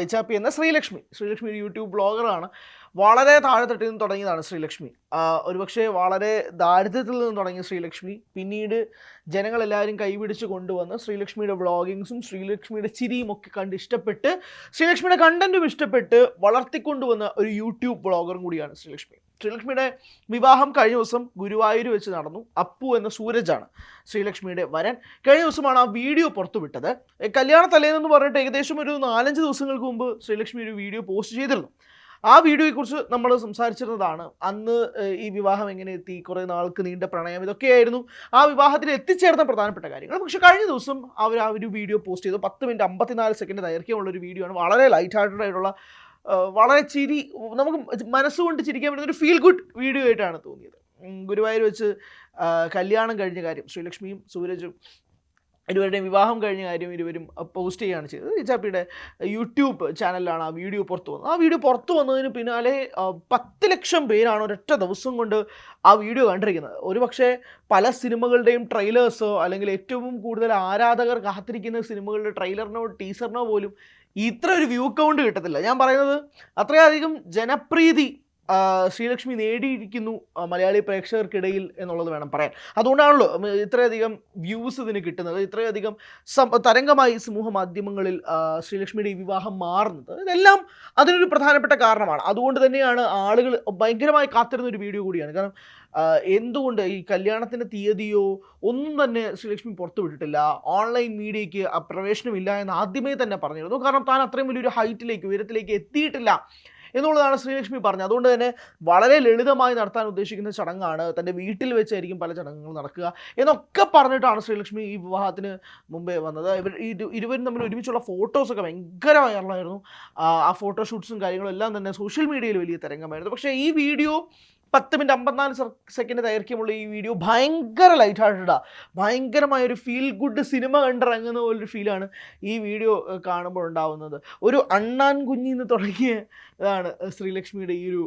HRP എന്ന ശ്രീലക്ഷ്മി ഒരു YouTube ബ്ലോഗറാണ്. വളരെ താഴെത്തട്ടിൽ നിന്ന് തുടങ്ങിയതാണ് ശ്രീലക്ഷ്മി. ഒരുപക്ഷെ വളരെ ദാരിദ്ര്യത്തിൽ നിന്ന് തുടങ്ങിയ ശ്രീലക്ഷ്മി പിന്നീട് ജനങ്ങളെല്ലാവരും കൈപിടിച്ച് കൊണ്ടുവന്ന് ശ്രീലക്ഷ്മിയുടെ വ്ളോഗിങ്സും ശ്രീലക്ഷ്മിയുടെ ചിരിയും ഒക്കെ കണ്ട് ഇഷ്ടപ്പെട്ട് ശ്രീലക്ഷ്മിയുടെ കണ്ടന്റും ഇഷ്ടപ്പെട്ട് വളർത്തിക്കൊണ്ടുവന്ന ഒരു യൂട്യൂബ് ബ്ലോഗറും കൂടിയാണ് ശ്രീലക്ഷ്മിയുടെ വിവാഹം കഴിഞ്ഞ ദിവസം ഗുരുവായൂർ വെച്ച് നടന്നു. അപ്പു എന്ന സൂരജാണ് ശ്രീലക്ഷ്മിയുടെ വരൻ. കഴിഞ്ഞ ദിവസമാണ് ആ വീഡിയോ പുറത്തുവിട്ടത്. കല്യാണ തലേന്നെന്ന് പറഞ്ഞിട്ട് ഏകദേശം ഒരു 4-5 ദിവസങ്ങൾക്ക് മുമ്പ് ശ്രീലക്ഷ്മി ഒരു വീഡിയോ പോസ്റ്റ് ചെയ്തിരുന്നു. ആ വീഡിയോയെക്കുറിച്ച് നമ്മൾ സംസാരിച്ചിരുന്നതാണ്. അന്ന് ഈ വിവാഹം എങ്ങനെ എത്തി, കുറേ നാൾക്ക് നീണ്ട പ്രണയം, ഇതൊക്കെയായിരുന്നു ആ വിവാഹത്തിൽ എത്തിച്ചേർന്ന പ്രധാനപ്പെട്ട കാര്യങ്ങൾ. പക്ഷേ കഴിഞ്ഞ ദിവസം അവർ ആ ഒരു വീഡിയോ പോസ്റ്റ് ചെയ്തു. 10 മിനിറ്റ് 54 സെക്കൻഡ് ദൈർഘ്യമുള്ളൊരു വീഡിയോ ആണ്. വളരെ ലൈറ്റ് ഹാർട്ടഡ് ആയിട്ടുള്ള, വളരെ നമുക്ക് മനസ്സുകൊണ്ട് ചിരിക്കാൻ പറ്റുന്ന ഒരു ഫീൽ ഗുഡ് വീഡിയോ ആയിട്ടാണ് തോന്നിയത്. ഗുരുവായൂർ വെച്ച് കല്യാണം കഴിഞ്ഞ കാര്യം, ശ്രീലക്ഷ്മിയും സൂരജും ഇരുവരുടെയും വിവാഹം കഴിഞ്ഞ കാര്യം ഇരുവരും പോസ്റ്റ് ചെയ്യുകയാണ് ചെയ്തത്. HRPയുടെ യൂട്യൂബ് ചാനലിലാണ് ആ വീഡിയോ പുറത്തു വന്നത്. ആ വീഡിയോ പുറത്തു വന്നതിന് പിന്നാലെ 10 ലക്ഷം പേരാണ് ഒരൊറ്റ ദിവസം കൊണ്ട് ആ വീഡിയോ കണ്ടിരിക്കുന്നത്. ഒരുപക്ഷെ പല സിനിമകളുടെയും ട്രെയിലേഴ്സോ അല്ലെങ്കിൽ ഏറ്റവും കൂടുതൽ ആരാധകർ കാത്തിരിക്കുന്ന സിനിമകളുടെ ട്രെയിലറിനോ ടീസറിനോ പോലും ഇത്ര ഒരു വ്യൂ കൗണ്ട് കിട്ടത്തില്ല. ഞാൻ പറയുന്നത് അത്രയധികം ജനപ്രീതി ശ്രീലക്ഷ്മി നേടിയിരിക്കുന്നു മലയാളി പ്രേക്ഷകർക്കിടയിൽ എന്നുള്ളത് വേണം പറയാൻ. അതുകൊണ്ടാണല്ലോ ഇത്രയധികം വ്യൂസ് ഇതിന് കിട്ടുന്നത്, ഇത്രയധികം തരംഗമായി സമൂഹ മാധ്യമങ്ങളിൽ ശ്രീലക്ഷ്മിയുടെ ഈ വിവാഹം മാറുന്നത്. ഇതെല്ലാം അതിനൊരു പ്രധാനപ്പെട്ട കാരണമാണ്. അതുകൊണ്ട് തന്നെയാണ് ആളുകൾ ഭയങ്കരമായി കാത്തിരുന്ന ഒരു വീഡിയോ കൂടിയാണ്. കാരണം എന്തുകൊണ്ട് ഈ കല്യാണത്തിൻ്റെ തീയതിയോ ഒന്നും തന്നെ ശ്രീലക്ഷ്മി പുറത്തുവിട്ടിട്ടില്ല, ഓൺലൈൻ മീഡിയയ്ക്ക് പ്രവേശനമില്ല എന്ന് ആദ്യമേ തന്നെ പറഞ്ഞിരുന്നു. കാരണം താൻ അത്രയും വലിയൊരു ഉയരത്തിലേക്ക് എത്തിയിട്ടില്ല എന്നുള്ളതാണ് ശ്രീലക്ഷ്മി പറഞ്ഞത്. അതുകൊണ്ട് തന്നെ വളരെ ലളിതമായി നടത്താൻ ഉദ്ദേശിക്കുന്ന ചടങ്ങാണ്, തൻ്റെ വീട്ടിൽ വെച്ചായിരിക്കും പല ചടങ്ങുകളും നടക്കുക എന്നൊക്കെ പറഞ്ഞിട്ടാണ് ശ്രീലക്ഷ്മി ഈ വിവാഹത്തിന് മുമ്പേ വന്നത്. ഇരുവരും തമ്മിൽ ഒരുമിച്ചുള്ള ഫോട്ടോസൊക്കെ ഭയങ്കര വൈറലായിരുന്നു. ആ ഫോട്ടോഷൂട്ട്സും കാര്യങ്ങളും എല്ലാം തന്നെ സോഷ്യൽ മീഡിയയിൽ വലിയ തരംഗമായിരുന്നു. പക്ഷേ ഈ വീഡിയോ 10 മിനിറ്റ് 54 സെക്കൻഡ് ദൈർഘ്യമുള്ള ഈ വീഡിയോ ഭയങ്കര ലൈറ്റ് ഹാർട്ടഡാണ്. ഭയങ്കരമായൊരു ഫീൽ ഗുഡ് സിനിമ കണ്ടിറങ്ങുന്ന പോലൊരു ഫീലാണ് ഈ വീഡിയോ കാണുമ്പോൾ ഉണ്ടാവുന്നത്. ഒരു അണ്ണാൻ കുഞ്ഞിന്ന് തുടങ്ങിയ ഇതാണ് ശ്രീലക്ഷ്മിയുടെ ഈ ഒരു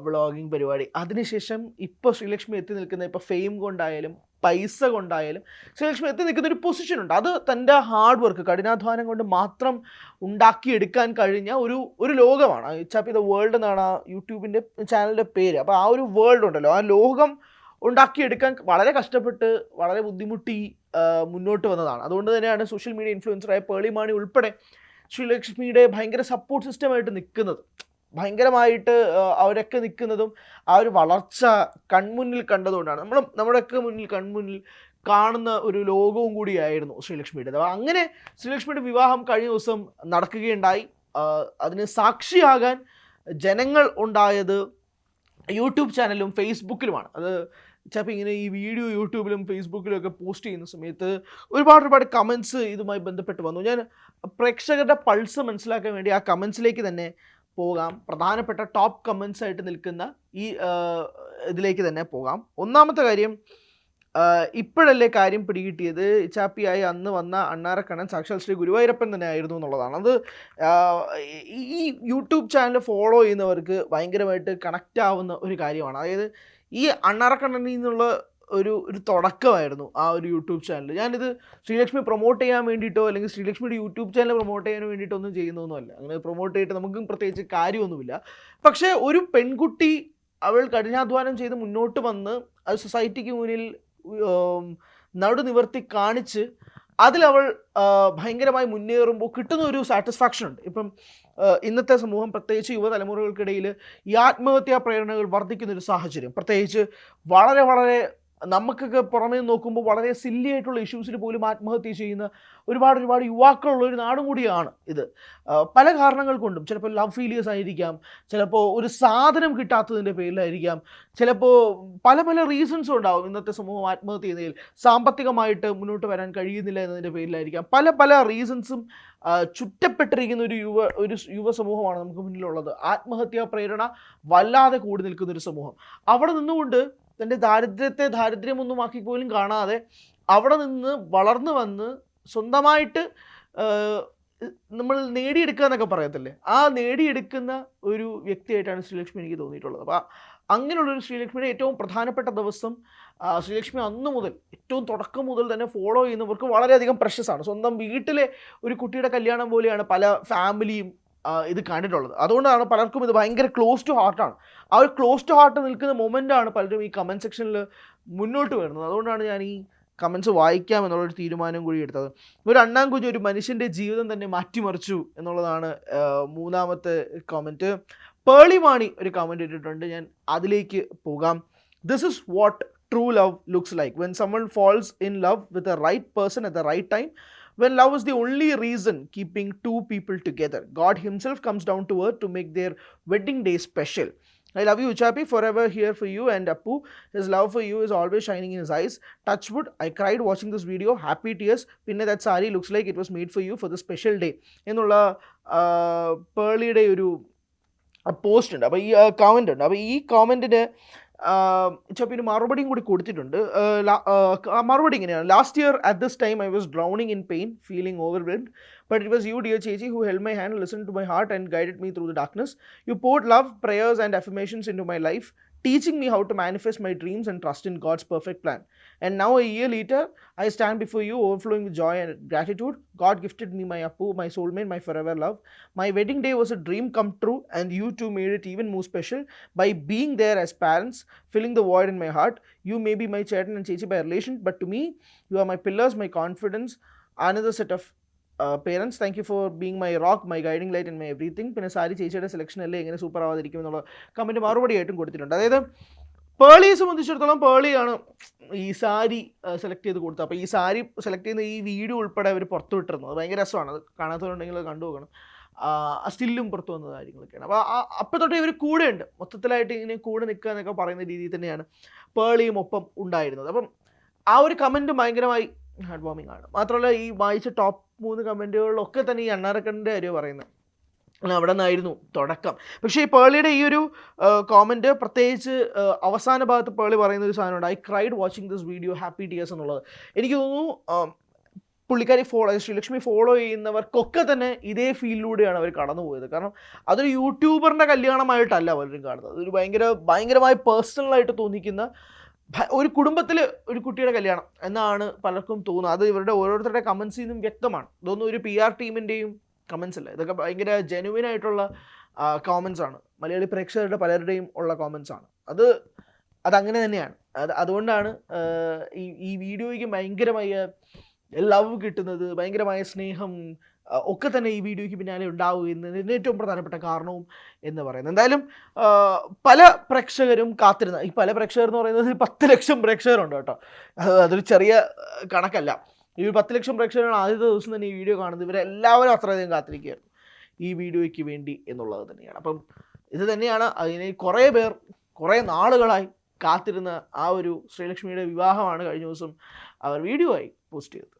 വ്ളോഗിങ് പരിപാടി. അതിനുശേഷം ഇപ്പോൾ ശ്രീലക്ഷ്മി എത്തി നിൽക്കുന്ന, ഇപ്പോൾ ഫെയിം കൊണ്ടായാലും പൈസ കൊണ്ടായാലും ശ്രീലക്ഷ്മി എത്തി നിൽക്കുന്ന ഒരു പൊസിഷനുണ്ട്. അത് തൻ്റെ ഹാർഡ് വർക്ക്, കഠിനാധ്വാനം കൊണ്ട് മാത്രം ഉണ്ടാക്കിയെടുക്കാൻ കഴിഞ്ഞ ഒരു ലോകമാണ്. HRP ദ വേൾഡ് എന്നാണ് ആ യൂട്യൂബിൻ്റെ ചാനലിൻ്റെ പേര്. അപ്പോൾ ആ ഒരു വേൾഡ് ഉണ്ടല്ലോ, ആ ലോകം ഉണ്ടാക്കിയെടുക്കാൻ വളരെ കഷ്ടപ്പെട്ട് വളരെ ബുദ്ധിമുട്ടി മുന്നോട്ട് വന്നതാണ്. അതുകൊണ്ട് തന്നെയാണ് സോഷ്യൽ മീഡിയ ഇൻഫ്ലുവൻസറായ പേളി മാണി ഉൾപ്പെടെ ശ്രീലക്ഷ്മിയുടെ ഭയങ്കര സപ്പോർട്ട് സിസ്റ്റമായിട്ട് നിൽക്കുന്നത്. ഭയങ്കരമായിട്ട് അവരൊക്കെ നിൽക്കുന്നതും ആ ഒരു വളർച്ച കൺമുന്നിൽ കണ്ടതുകൊണ്ടാണ്. നമ്മുടെയൊക്കെ കൺമുന്നിൽ കാണുന്ന ഒരു ലോകവും കൂടിയായിരുന്നു ശ്രീലക്ഷ്മിയുടെ. അങ്ങനെ ശ്രീലക്ഷ്മിയുടെ വിവാഹം കഴിഞ്ഞ ദിവസം നടക്കുകയുണ്ടായി. അതിന് സാക്ഷിയാകാൻ ജനങ്ങൾ ഉണ്ടായത് യൂട്യൂബ് ചാനലും ഫേസ്ബുക്കിലുമാണ്. അത് ചിലപ്പോൾ ഇങ്ങനെ ഈ വീഡിയോ യൂട്യൂബിലും ഫേസ്ബുക്കിലും ഒക്കെ പോസ്റ്റ് ചെയ്യുന്ന സമയത്ത് ഒരുപാട് കമൻസ് ഇതുമായി ബന്ധപ്പെട്ട് വന്നു. ഞാൻ പ്രേക്ഷകരുടെ പൾസ് മനസ്സിലാക്കാൻ വേണ്ടി ആ കമൻസിലേക്ക് തന്നെ പോകാം. പ്രധാനപ്പെട്ട ടോപ്പ് കമൻസ് ആയിട്ട് നിൽക്കുന്ന ഈ ഇതിലേക്ക് തന്നെ പോകാം. ഒന്നാമത്തെ കാര്യം, ഇപ്പോഴല്ലേ കാര്യം പിടികിട്ടിയത്, HRP ആയി അന്ന് വന്ന അണ്ണാരക്കണ്ണൻ സാക്ഷാൽ ശ്രീ ഗുരുവായൂരപ്പൻ തന്നെ ആയിരുന്നു എന്നുള്ളതാണ്. അത് ഈ യൂട്യൂബ് ചാനൽ ഫോളോ ചെയ്യുന്നവർക്ക് ഭയങ്കരമായിട്ട് കണക്റ്റ് ആവുന്ന ഒരു കാര്യമാണ്. അതായത് ഈ അണ്ണാരക്കണ്ണനിൽ നിന്നുള്ള ഒരു തുടക്കമായിരുന്നു ആ ഒരു യൂട്യൂബ് ചാനൽ. ഞാനിത് ശ്രീലക്ഷ്മി പ്രൊമോട്ട് ചെയ്യാൻ വേണ്ടിയിട്ടോ അല്ലെങ്കിൽ ശ്രീലക്ഷ്മിയുടെ യൂട്യൂബ് ചാനൽ പ്രൊമോട്ട് ചെയ്യാൻ വേണ്ടിയിട്ടോ ഒന്നും ചെയ്യുന്നൊന്നുമല്ല. അങ്ങനെ പ്രൊമോട്ട് ചെയ്തിട്ട് നമുക്കും പ്രത്യേകിച്ച് കാര്യമൊന്നുമില്ല. പക്ഷേ ഒരു പെൺകുട്ടി അവൾ കഠിനാധ്വാനം ചെയ്ത് മുന്നോട്ട് വന്ന് അത് സൊസൈറ്റിക്ക് മുന്നിൽ നടു നിവർത്തി കാണിച്ച് അതിലവൾ ഭയങ്കരമായി മുന്നേറുമ്പോൾ കിട്ടുന്ന ഒരു സാറ്റിസ്ഫാക്ഷൻ ഉണ്ട്. ഇപ്പം ഇന്നത്തെ സമൂഹം, പ്രത്യേകിച്ച് യുവതലമുറകൾക്കിടയിൽ ഈ ആത്മഹത്യാ പ്രേരണകൾ വർദ്ധിക്കുന്നൊരു സാഹചര്യം, പ്രത്യേകിച്ച് വളരെ നമുക്കൊക്കെ പുറമേ നോക്കുമ്പോൾ വളരെ സില്ലി ആയിട്ടുള്ള ഇഷ്യൂസിൽ പോലും ആത്മഹത്യ ചെയ്യുന്ന ഒരുപാട് യുവാക്കളുള്ള ഒരു നാടും കൂടിയാണ് ഇത്. പല കാരണങ്ങൾ കൊണ്ടും, ചിലപ്പോൾ ലവ് ഫെയിലിയേഴ്സ് ആയിരിക്കാം, ചിലപ്പോൾ ഒരു സാധനം കിട്ടാത്തതിൻ്റെ പേരിലായിരിക്കാം, ചിലപ്പോൾ പല റീസൺസും ഉണ്ടാവും ഇന്നത്തെ സമൂഹം ആത്മഹത്യ ചെയ്യുന്നതിൽ. സാമ്പത്തികമായിട്ട് മുന്നോട്ട് വരാൻ കഴിയുന്നില്ല എന്നതിൻ്റെ പേരിലായിരിക്കാം. പല റീസൺസും ചുറ്റപ്പെട്ടിരിക്കുന്ന ഒരു യുവ സമൂഹമാണ് നമുക്ക് മുന്നിലുള്ളത്. ആത്മഹത്യാ പ്രേരണ വല്ലാതെ കൂടി നിൽക്കുന്നൊരു സമൂഹം. അവിടെ നിന്നുകൊണ്ട് തൻ്റെ ദാരിദ്ര്യമൊന്നും ആക്കി പോലും കാണാതെ അവിടെ നിന്ന് വളർന്നു വന്ന് സ്വന്തമായിട്ട് നമ്മൾ നേടിയെടുക്കുക എന്നൊക്കെ പറയത്തില്ലേ, ആ നേടിയെടുക്കുന്ന ഒരു വ്യക്തിയായിട്ടാണ് ശ്രീലക്ഷ്മി എനിക്ക് തോന്നിയിട്ടുള്ളത്. അപ്പോൾ അങ്ങനെയുള്ളൊരു ശ്രീലക്ഷ്മിയുടെ ഏറ്റവും പ്രധാനപ്പെട്ട ദിവസം ശ്രീലക്ഷ്മി അന്ന് മുതൽ ഏറ്റവും തുടക്കം മുതൽ തന്നെ ഫോളോ ചെയ്യുന്നവർക്ക് വളരെയധികം പ്രഷ്യസാണ്. സ്വന്തം വീട്ടിലെ ഒരു കുട്ടിയുടെ കല്യാണം പോലെയാണ് പല ഫാമിലിയും ഇത് കണ്ടിട്ടുള്ളത്. അതുകൊണ്ടാണ് പലർക്കും ഇത് ഭയങ്കര ക്ലോസ് ടു ഹാർട്ടാണ്. ആ ഒരു ക്ലോസ് ടു ഹാർട്ട് നിൽക്കുന്ന മൊമെൻ്റാണ് പലരും ഈ കമൻറ്റ് സെക്ഷനിൽ മുന്നോട്ട് വരുന്നത്. അതുകൊണ്ടാണ് ഞാൻ ഈ കമൻറ്റ്സ് വായിക്കാം എന്നുള്ളൊരു തീരുമാനം കൂടി എടുത്തത്. ഒരു അണ്ണാൻകുഞ്ഞ് ഒരു മനുഷ്യൻ്റെ ജീവിതം തന്നെ മാറ്റിമറിച്ചു എന്നുള്ളതാണ് മൂന്നാമത്തെ കമൻറ്റ്. പേളി മാണി ഒരു കമൻറ്റ് ഇട്ടിട്ടുണ്ട്, ഞാൻ അതിലേക്ക് പോകാം. This is what true love looks like when someone falls in love with the right person at the right time, when love is the only reason keeping two people together. God himself comes down to earth to make their wedding day special. I love you Uchapi, forever here for you, and Appu, his love for you is always shining in his eyes. Touch wood, I cried watching this video, happy tears. Pinne that sari looks like it was made for you for the special day എന്നുള്ള പേളിയുടെ ഒരു post ഉണ്ട്. അപ്പോൾ ഈ comment ഉണ്ട്. അപ്പോൾ ഈ കമൻറ്റിന് ചപ്പിന് മറുപടിയും കൂടി കൊടുത്തിട്ടുണ്ട്. മറുപടി ഇങ്ങനെയാണ്: last year at this time I was drowning in pain, feeling overwhelmed, but it was you, dear Chechi, who held my hand, listened to my heart and guided me through the darkness. You poured love, prayers and affirmations into my life, teaching me how to manifest my dreams and trust in God's perfect plan. And now a year later, I stand before you overflowing with joy and gratitude. God gifted me my Appu, my soulmate, my forever love. My wedding day was a dream come true, and you two made it even more special by being there as parents, filling the void in my heart. You may be my Chetan and Chechi by relation, but to me, you are my pillars, my confidence, another set of parents. Thank you for being my rock, my guiding light and my everything. പിന്നെ സാരി ചേച്ചിയുടെ selection അല്ലേ എങ്ങനെ super ആവാതിരിക്കും എന്നുള്ള comment മറുപടിയായിട്ടും കൊടുത്തിട്ടുണ്ട്. അതായത് പേളിയെ സംബന്ധിച്ചിടത്തോളം പേളിയാണ് ഈ sari select ചെയ്ത് കൊടുത്തത്. അപ്പോൾ ഈ സാരി സെലക്ട് ചെയ്യുന്ന ഈ വീഡിയോ ഉൾപ്പെടെ അവർ പുറത്തു വിട്ടിരുന്നത് ഭയങ്കര രസമാണ്. അത് കാണാത്തവരുണ്ടെങ്കിൽ അത് കണ്ടു നോക്കണം. സ്റ്റില്ലും പുറത്തു വന്ന കാര്യങ്ങളൊക്കെയാണ്. അപ്പോൾ അപ്പോൾ തൊട്ടേ ഇവർ കൂടെ ഉണ്ട്, മൊത്തത്തിലായിട്ട് ഇങ്ങനെ കൂടെ നിൽക്കുക എന്നൊക്കെ പറയുന്ന രീതിയിൽ തന്നെയാണ് പേളിയും ഒപ്പം ഉണ്ടായിരുന്നത്. അപ്പം ആ ഒരു കമൻറ്റ് ഭയങ്കരമായി ഹാർഡ് വാമിംഗ് ആണ്. മാത്രമല്ല ഈ വായിച്ച ടോപ്പ് 3 കമൻറ്റുകളിലൊക്കെ തന്നെ ഈ അണ്ണാറക്കണ്ണിൻ്റെ കാര്യം പറയുന്നത്, അവിടെ നിന്നായിരുന്നു തുടക്കം. പക്ഷേ ഈ പേളിയുടെ ഈ ഒരു കോമൻറ്റ് പ്രത്യേകിച്ച് അവസാന ഭാഗത്ത് പേളി പറയുന്ന ഒരു സാധനമുണ്ട്: I cried watching this video, happy tears എന്നുള്ളത്. എനിക്ക് തോന്നുന്നു പുള്ളിക്കാരി ശ്രീലക്ഷ്മി ഫോളോ ചെയ്യുന്നവർക്കൊക്കെ തന്നെ ഇതേ ഫീൽഡിലൂടെയാണ് അവർ കടന്നു പോയത്. കാരണം അതൊരു യൂട്യൂബറിൻ്റെ കല്യാണമായിട്ടല്ല പലരും കാണുന്നത്. അതൊരു ഭയങ്കരമായി പേഴ്സണലായിട്ട് തോന്നിക്കുന്ന ഒരു കുടുംബത്തിൽ ഒരു കുട്ടിയുടെ കല്യാണം എന്നാണ് പലർക്കും തോന്നുന്നത്. അത് ഇവരുടെ ഓരോരുത്തരുടെ കമൻസിൽ നിന്നും വ്യക്തമാണ്. ഇതൊന്നും ഒരു PR ടീമിൻ്റെയും കമൻസ് അല്ല, ഇതൊക്കെ ഭയങ്കര ജെനുവിൻ ആയിട്ടുള്ള കോമൻസ് ആണ്. മലയാളി പ്രേക്ഷകരുടെ പലരുടെയും ഉള്ള കോമൻസ് ആണ്. അതങ്ങനെ തന്നെയാണ്. അതുകൊണ്ടാണ് ഈ വീഡിയോയ്ക്ക് ഭയങ്കരമായ ലവ് കിട്ടുന്നത്, ഭയങ്കരമായ സ്നേഹം ഒക്കെ തന്നെ ഈ വീഡിയോയ്ക്ക് പിന്നാലെ ഉണ്ടാവുക എന്നതിന് ഏറ്റവും പ്രധാനപ്പെട്ട കാരണവും എന്ന് പറയുന്നത്. എന്തായാലും പല പ്രേക്ഷകരും കാത്തിരുന്ന, ഈ പല പ്രേക്ഷകർ എന്ന് പറയുന്നത് 10 ലക്ഷം പ്രേക്ഷകരുണ്ട് കേട്ടോ. അതൊരു ചെറിയ കണക്കല്ല. ഈ 10 ലക്ഷം പ്രേക്ഷകരാണ് ആദ്യത്തെ ദിവസം തന്നെ ഈ വീഡിയോ കാണുന്നത്. ഇവരെല്ലാവരും അത്രയധികം കാത്തിരിക്കുകയായിരുന്നു ഈ വീഡിയോയ്ക്ക് വേണ്ടി എന്നുള്ളത് തന്നെയാണ്. അപ്പം ഇത് തന്നെയാണ് അതിനെ കുറേ നാളുകളായി കാത്തിരുന്ന ആ ഒരു ശ്രീലക്ഷ്മിയുടെ വിവാഹമാണ് കഴിഞ്ഞ ദിവസം അവർ വീഡിയോ ആയി പോസ്റ്റ് ചെയ്തത്.